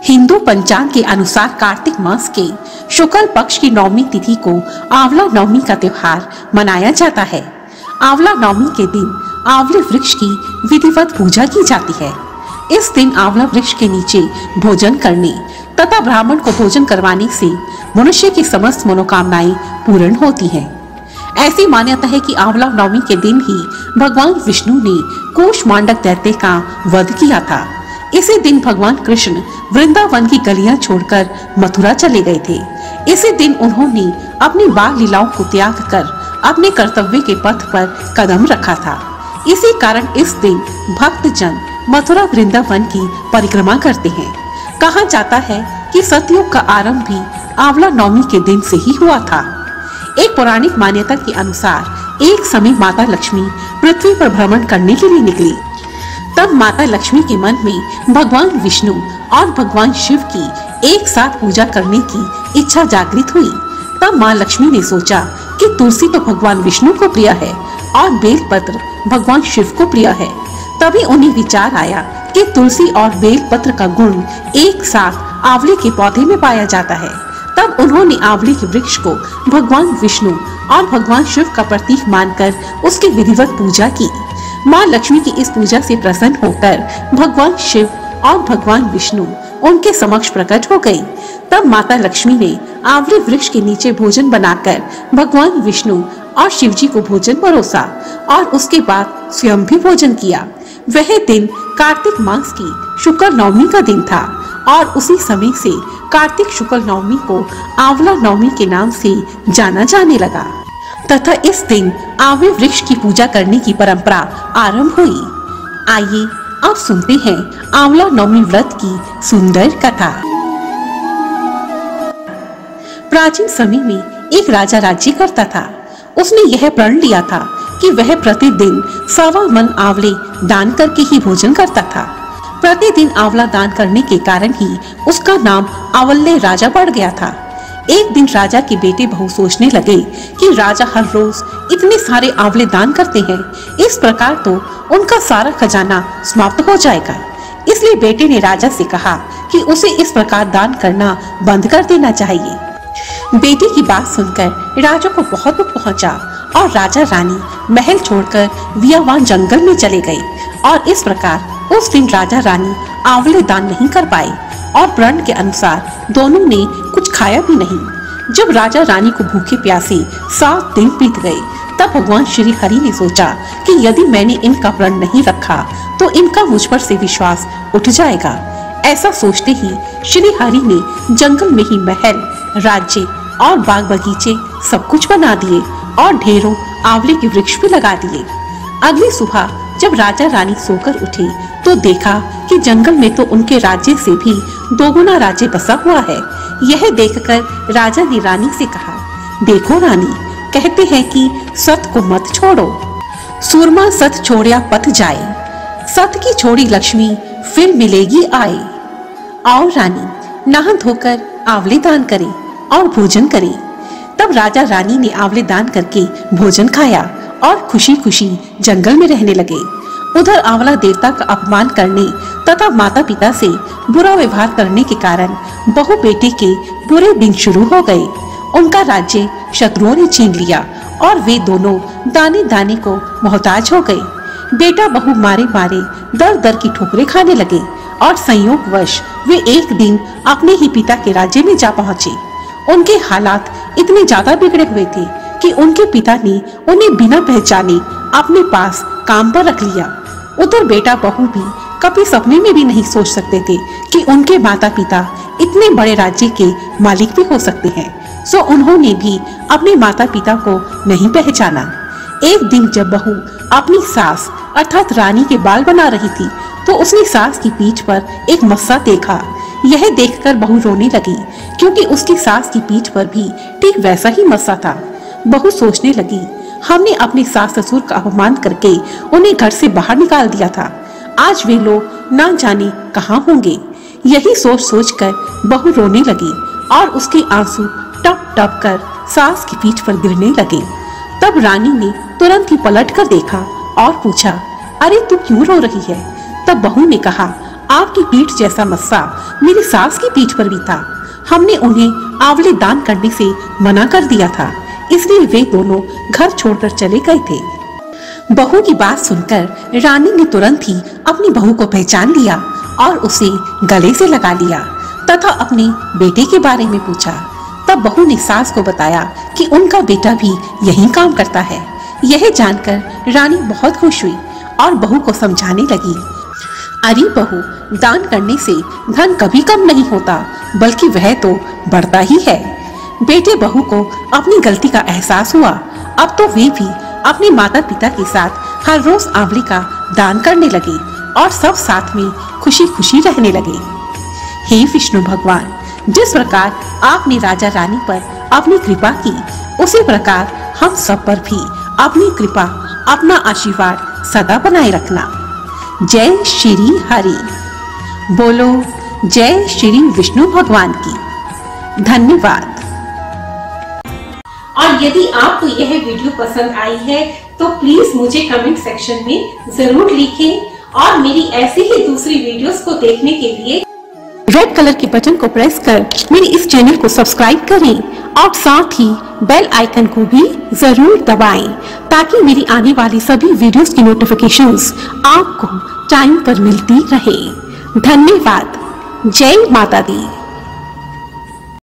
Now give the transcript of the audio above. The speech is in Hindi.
हिंदू पंचांग के अनुसार कार्तिक मास के शुक्ल पक्ष की नवमी तिथि को आंवला नवमी का त्योहार मनाया जाता है। आंवला नवमी के दिन आंवले वृक्ष की विधिवत पूजा की जाती है। इस दिन आंवला वृक्ष के नीचे भोजन करने तथा ब्राह्मण को भोजन करवाने से मनुष्य की समस्त मनोकामनाएं पूर्ण होती हैं। ऐसी मान्यता है कि आंवला नवमी के दिन ही भगवान विष्णु ने कूष्मांडक दैत्य का वध किया था। इसी दिन भगवान कृष्ण वृंदावन की गलियां छोड़कर मथुरा चले गए थे। इसी दिन उन्होंने अपनी बाल लीलाओं को त्याग कर अपने कर्तव्य के पथ पर कदम रखा था। इसी कारण इस दिन भक्तजन मथुरा वृंदावन की परिक्रमा करते हैं। कहा जाता है कि सतयुग का आरंभ भी आंवला नवमी के दिन से ही हुआ था। एक पौराणिक मान्यता के अनुसार एक समय माता लक्ष्मी पृथ्वी पर भ्रमण करने के लिए निकली। तब माता लक्ष्मी के मन में भगवान विष्णु और भगवान शिव की एक साथ पूजा करने की इच्छा जागृत हुई। तब माँ लक्ष्मी ने सोचा कि तुलसी तो भगवान विष्णु को प्रिय है और बेलपत्र भगवान शिव को प्रिय है। तभी उन्हें विचार आया कि तुलसी और बेलपत्र का गुण एक साथ आंवले के पौधे में पाया जाता है। तब उन्होंने आंवले के वृक्ष को भगवान विष्णु और भगवान शिव का प्रतीक मानकर उसकी विधिवत पूजा की। माँ लक्ष्मी की इस पूजा से प्रसन्न होकर भगवान शिव और भगवान विष्णु उनके समक्ष प्रकट हो गए। तब माता लक्ष्मी ने आंवले वृक्ष के नीचे भोजन बनाकर भगवान विष्णु और शिव जी को भोजन परोसा और उसके बाद स्वयं भी भोजन किया। वह दिन कार्तिक मास की शुक्ल नवमी का दिन था और उसी समय से कार्तिक शुक्ल नवमी को आंवला नवमी के नाम से जाना जाने लगा तथा इस दिन आंवले वृक्ष की पूजा करने की परंपरा आरंभ हुई। आइए अब सुनते हैं आंवला नवमी व्रत की सुंदर कथा। प्राचीन समय में एक राजा राज्य करता था। उसने यह प्रण लिया था कि वह प्रतिदिन 1.25 मन आंवले दान करके ही भोजन करता था। प्रतिदिन आंवला दान करने के कारण ही उसका नाम आंवले राजा बढ़ गया था। एक दिन राजा के बेटे बहू सोचने लगे कि राजा हर रोज इतने सारे आंवले दान करते हैं, इस प्रकार तो उनका सारा खजाना समाप्त हो जाएगा। इसलिए बेटे ने राजा से कहा कि उसे इस प्रकार दान करना बंद कर देना चाहिए। बेटे की बात सुनकर राजा को बहुत दुख पहुंचा और राजा रानी महल छोड़कर वियावान जंगल में चले गए और इस प्रकार उस दिन राजा रानी आंवले दान नहीं कर पाए और प्रण के अनुसार दोनों ने कुछ खाया भी नहीं। जब राजा रानी को भूखे प्यासे 7 दिन बीत गए तब भगवान श्री हरि ने सोचा कि यदि मैंने इनका प्रण नहीं रखा तो इनका मुझ पर से विश्वास उठ जाएगा। ऐसा सोचते ही श्री हरि ने जंगल में ही महल, राज्य और बाग बगीचे सब कुछ बना दिए और ढेरों आंवले के वृक्ष भी लगा दिए। अगली सुबह जब राजा रानी सोकर उठे तो देखा कि जंगल में तो उनके राज्य से भी 2 गुना राज्य बसा हुआ है। यह देखकर राजा ने रानी से कहा, देखो रानी, कहते हैं कि सत को मत छोड़ो, सूरमा सत छोड़िया पथ जाए, सत की छोड़ी लक्ष्मी फिर मिलेगी आए। आओ रानी, नहा धोकर आंवले दान करें और भोजन करें। तब राजा रानी ने आंवले दान करके भोजन खाया और खुशी खुशी जंगल में रहने लगे। उधर आंवला देवता का अपमान करने तथा माता पिता से बुरा व्यवहार करने के कारण बहू बेटे के बुरे दिन शुरू हो गए। उनका राज्य शत्रुओं ने छीन लिया और वे दोनों दाने दाने को मोहताज हो गए। बेटा बहू मारे मारे दर दर की ठोकरें खाने लगे और संयोगवश वे एक दिन अपने ही पिता के राज्य में जा पहुंचे। उनके हालात इतने ज्यादा बिगड़े हुए थे कि उनके पिता ने उन्हें बिना पहचाने अपने पास काम पर रख लिया। उधर बेटा बहू भी कभी सपने में भी नहीं सोच सकते थे कि उनके माता पिता इतने बड़े राज्य के मालिक भी हो सकते हैं। सो उन्होंने भी अपने माता पिता को नहीं पहचाना। एक दिन जब बहू अपनी सास अर्थात रानी के बाल बना रही थी तो उसने सास की पीठ पर एक मस्सा देखा। यह देखकर बहू रोने लगी क्योंकि उसकी सास की पीठ पर भी ठीक वैसा ही मस्सा था। बहू सोचने लगी, हमने अपने सास ससुर का अपमान करके उन्हें घर से बाहर निकाल दिया था, आज वे लोग ना जाने कहाँ होंगे। यही सोच सोच कर बहू रोने लगी और उसके आंसू टप टप कर सास की पीठ पर गिरने लगे। तब रानी ने तुरंत ही पलट कर देखा और पूछा, अरे तू क्यों रो रही है? तब बहू ने कहा, आपकी पीठ जैसा मस्सा मेरी सास की पीठ पर भी था। हमने उन्हें आंवले दान करने से मना कर दिया था, इसलिए वे दोनों घर छोड़कर चले गए थे। बहू की बात सुनकर रानी ने तुरंत ही अपनी बहू को पहचान लिया और उसे गले से लगा लिया तथा अपने बेटे के बारे में पूछा। तब बहू ने सास को बताया कि उनका बेटा भी यही काम करता है। यह जानकर रानी बहुत खुश हुई और बहू को समझाने लगी, अरे बहू, दान करने से धन कभी कम नहीं होता, बल्कि वह तो बढ़ता ही है। बेटे बहू को अपनी गलती का एहसास हुआ। अब तो वे भी अपने माता पिता के साथ हर रोज आंवले का दान करने लगे और सब साथ में खुशी खुशी रहने लगे। हे विष्णु भगवान, जिस प्रकार आपने राजा रानी पर अपनी कृपा की, उसी प्रकार हम सब पर भी अपनी कृपा, अपना आशीर्वाद सदा बनाए रखना। जय श्री हरि बोलो, जय श्री विष्णु भगवान की। धन्यवाद। और यदि आपको यह वीडियो पसंद आई है तो प्लीज मुझे कमेंट सेक्शन में जरूर लिखें और मेरी ऐसे ही दूसरी वीडियोस को देखने के लिए रेड कलर के बटन को प्रेस कर मेरे इस चैनल को सब्सक्राइब करें और साथ ही बेल आइकन को भी जरूर दबाएं ताकि मेरी आने वाली सभी वीडियोस की नोटिफिकेशंस आपको टाइम पर मिलती रहे। धन्यवाद। जय माता दी।